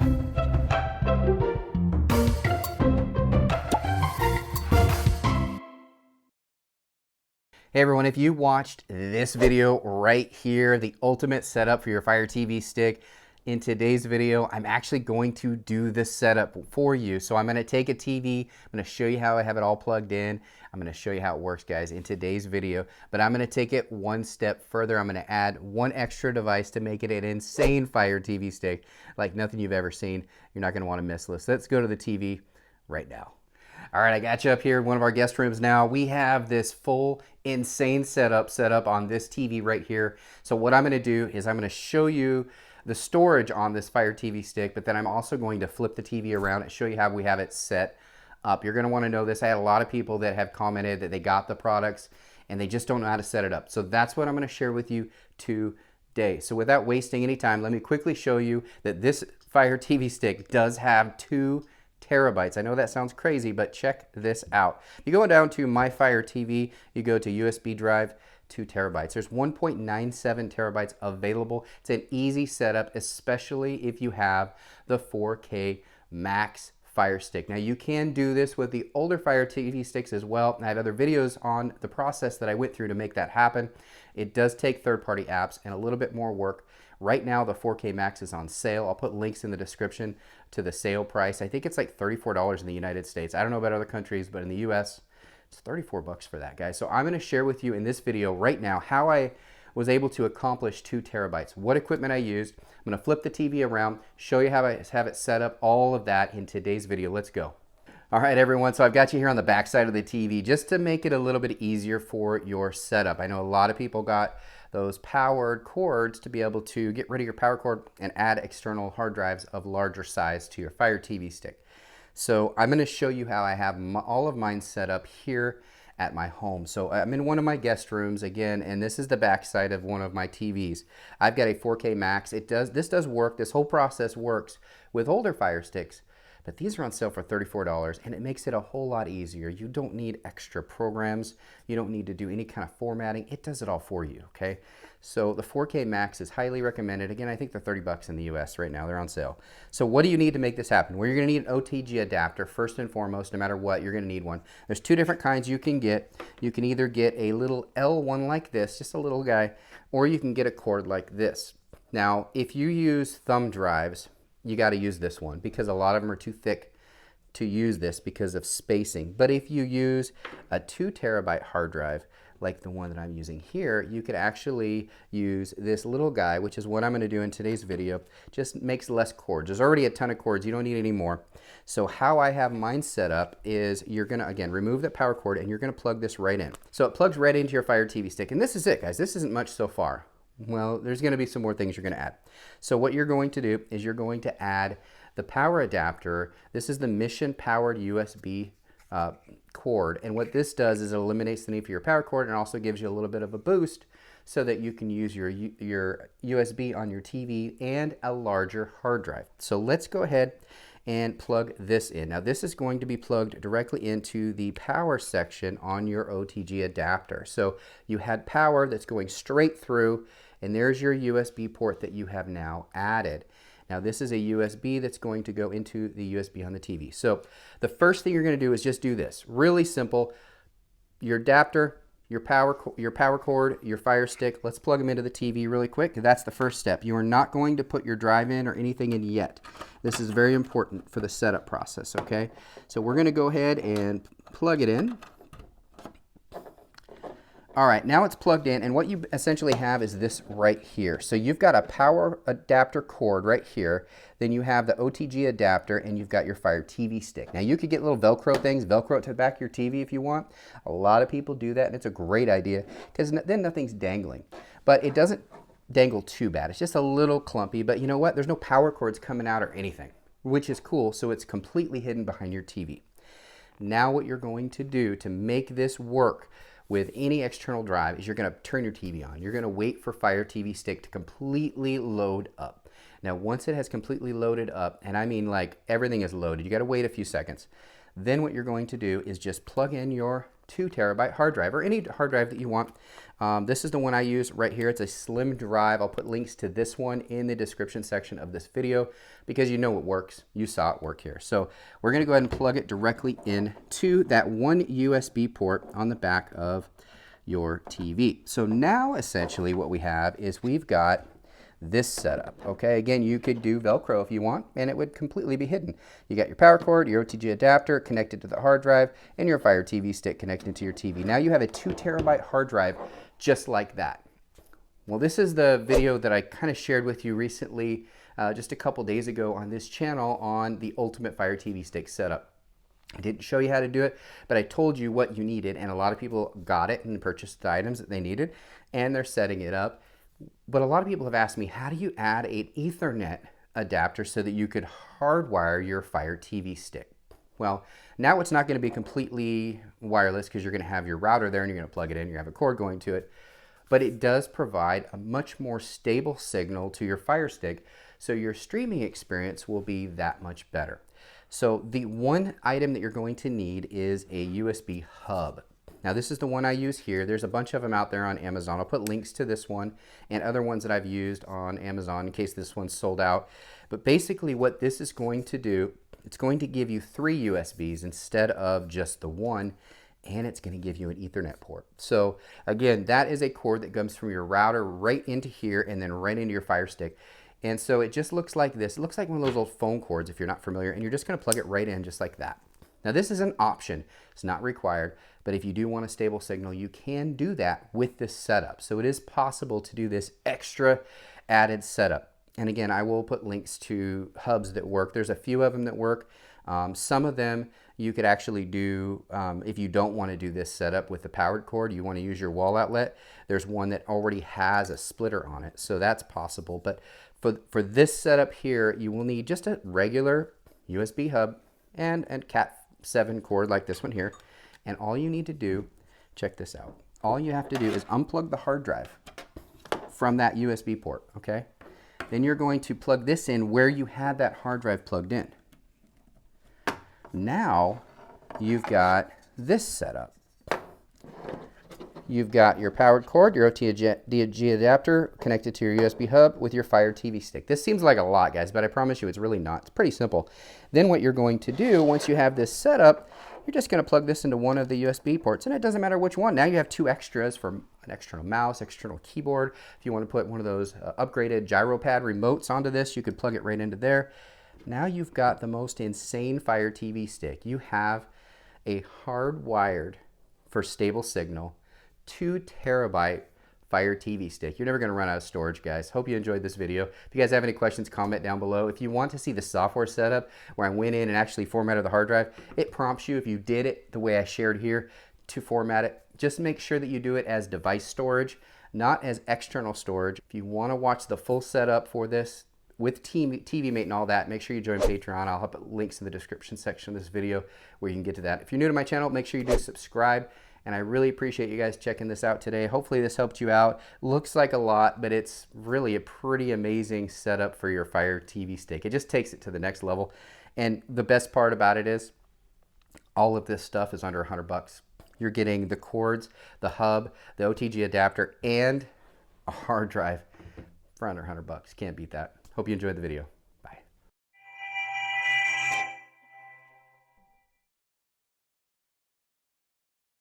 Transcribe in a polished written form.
Hey everyone, if you watched this video right here, the ultimate setup for your Fire TV stick, in today's video, I'm actually going to do this setup for you. So I'm gonna take a TV, I'm gonna show you how I have it all plugged in. I'm gonna show you how it works, guys, in today's video, but I'm gonna take it one step further. I'm gonna add one extra device to make it an insane Fire TV stick, like nothing you've ever seen. You're not gonna wanna miss this. Let's go to the TV right now. All right, I got you up here in one of our guest rooms now. We have this full insane setup set up on this TV right here. So what I'm gonna do is I'm gonna show you the storage on this Fire TV stick, but then I'm also going to flip the TV around and show you how we have it set up. You're gonna wanna know this. I had a lot of people that have commented that they got the products and they just don't know how to set it up. So that's what I'm gonna share with you today. So without wasting any time, let me quickly show you that this Fire TV stick does have 2 terabytes. I know that sounds crazy, but check this out. You go down to My Fire TV, you go to USB drive, 2 terabytes. There's 1.97 terabytes available. It's an easy setup, especially if you have the 4K Max Fire Stick. Now you can do this with the older Fire TV sticks as well. I have other videos on the process that I went through to make that happen. It does take third-party apps and a little bit more work. Right now, the 4K Max is on sale. I'll put links in the description to the sale price. I think it's like $34 in the United States. I don't know about other countries, but in the US, it's 34 bucks for that, guys. So I'm gonna share with you in this video right now how I was able to accomplish 2 terabytes, what equipment I used. I'm gonna flip the TV around, show you how I have it set up, all of that in today's video. Let's go. All right, everyone, so I've got you here on the back side of the TV just to make it a little bit easier for your setup. I know a lot of people got those powered cords to be able to get rid of your power cord and add external hard drives of larger size to your Fire TV stick. So I'm gonna show you how I have all of mine set up here at my home. So I'm in one of my guest rooms again, and this is the back side of one of my TVs. I've got a 4K Max. This does work, this whole process works with older Fire Sticks, but these are on sale for $34 and it makes it a whole lot easier. You don't need extra programs. You don't need to do any kind of formatting. It does it all for you, okay? So the 4K Max is highly recommended. Again, I think they're 30 bucks in the US right now. They're on sale. So what do you need to make this happen? Well, you're gonna need an OTG adapter first and foremost. No matter what, you're gonna need one. There's 2 different kinds you can get. You can either get a little L1 like this, just a little guy, or you can get a cord like this. Now, if you use thumb drives, you got to use this one because a lot of them are too thick to use this because of spacing. But if you use a 2 terabyte hard drive like the one that I'm using here, you could actually use this little guy, which is what I'm going to do in today's video. Just makes less cords. There's already a ton of cords. You don't need any more. So how I have mine set up is you're going to, again, remove the power cord and you're going to plug this right in. So it plugs right into your Fire TV stick. And this is it, guys. This isn't much so far. Well, there's going to be some more things you're going to add. So what you're going to do is you're going to add the power adapter. This is the mission powered USB cord. And what this does is it eliminates the need for your power cord and also gives you a little bit of a boost so that you can use your USB on your TV and a larger hard drive. So let's go ahead and plug this in. Now this is going to be plugged directly into the power section on your OTG adapter. So you had power that's going straight through, and there's your USB port that you have now added. Now this is a USB that's going to go into the USB on the TV. So the first thing you're going to do is just do this. Really simple. Your adapter, your power cord, your Fire Stick. Let's plug them into the TV really quick. That's the first step. You are not going to put your drive in or anything in yet. This is very important for the setup process, okay? So we're going to go ahead and plug it in. All right, now it's plugged in, and what you essentially have is this right here. So you've got a power adapter cord right here, then you have the OTG adapter, and you've got your Fire TV stick. Now you could get little Velcro things, Velcro to the back of your TV if you want. A lot of people do that, and it's a great idea, because then nothing's dangling. But it doesn't dangle too bad. It's just a little clumpy, but you know what? There's no power cords coming out or anything, which is cool, so it's completely hidden behind your TV. Now what you're going to do to make this work with any external drive is you're going to turn your TV on. You're going to wait for Fire TV Stick to completely load up. Now once it has completely loaded up, and I mean like everything is loaded, you got to wait a few seconds, Then what you're going to do is just plug in your 2 terabyte hard drive or any hard drive that you want. This is the one I use right here. It's a slim drive. I'll put links to this one in the description section of this video because you know it works. You saw it work here. So we're going to go ahead and plug it directly into that one USB port on the back of your TV. So now essentially what we have is we've got this setup. Okay, again, you could do Velcro if you want and it would completely be hidden. You got your power cord, your OTG adapter connected to the hard drive, and your Fire TV stick connected to your TV. Now you have a 2 terabyte hard drive just like that. Well, this is the video that I kind of shared with you recently, just a couple days ago on this channel on the ultimate Fire TV stick setup. I didn't show you how to do it, but I told you what you needed, and a lot of people got it and purchased the items that they needed, and they're setting it up. But a lot of people have asked me, how do you add an Ethernet adapter so that you could hardwire your Fire TV stick? Well, now it's not going to be completely wireless because you're going to have your router there and you're going to plug it in, you have a cord going to it, but it does provide a much more stable signal to your Fire Stick, so your streaming experience will be that much better. So the one item that you're going to need is a USB hub. Now this is the one I use here. There's a bunch of them out there on Amazon. I'll put links to this one and other ones that I've used on Amazon in case this one's sold out. But basically what this is going to do, it's going to give you 3 USBs instead of just the one, and it's going to give you an Ethernet port. So again, that is a cord that comes from your router right into here and then right into your Fire Stick. And so it just looks like this. It looks like one of those old phone cords if you're not familiar, and you're just going to plug it right in just like that. Now this is an option, it's not required, but if you do want a stable signal, you can do that with this setup. So it is possible to do this extra added setup. And again, I will put links to hubs that work. There's a few of them that work. Some of them you could actually do, if you don't want to do this setup with the powered cord, you want to use your wall outlet, there's one that already has a splitter on it. So that's possible. But for this setup here, you will need just a regular USB hub and Cat 7 cord like this one here. And all you need to do, check this out. All you have to do is unplug the hard drive from that USB port, okay? Then you're going to plug this in where you had that hard drive plugged in. Now you've got this setup. You've got your powered cord, your OTG adapter connected to your USB hub with your Fire TV stick. This seems like a lot, guys, but I promise you it's really not. It's pretty simple. Then what you're going to do, once you have this set up, you're just going to plug this into one of the USB ports, and it doesn't matter which one. Now you have 2 extras for an external mouse, external keyboard. If you want to put one of those upgraded gyro pad remotes onto this, you could plug it right into there. Now you've got the most insane Fire TV stick. You have a hardwired, for stable signal, 2 terabyte Fire TV stick. You're never going to run out of storage, guys. Hope you enjoyed this video. If you guys have any questions, comment down below. If you want to see the software setup where I went in and actually formatted the hard drive, it prompts you, if you did it the way I shared here, to format it. Just make sure that you do it as device storage, not as external storage. If you want to watch the full setup for this with TV Mate and all that, make sure you join Patreon. I'll have links in the description section of this video where you can get to that. If you're new to my channel, make sure you do subscribe. And I really appreciate you guys checking this out today. Hopefully this helped you out. Looks like a lot, but it's really a pretty amazing setup for your Fire TV stick. It just takes it to the next level. And the best part about it is all of this stuff is under $100. You're getting the cords, the hub, the OTG adapter, and a hard drive for under $100. Can't beat that. Hope you enjoyed the video.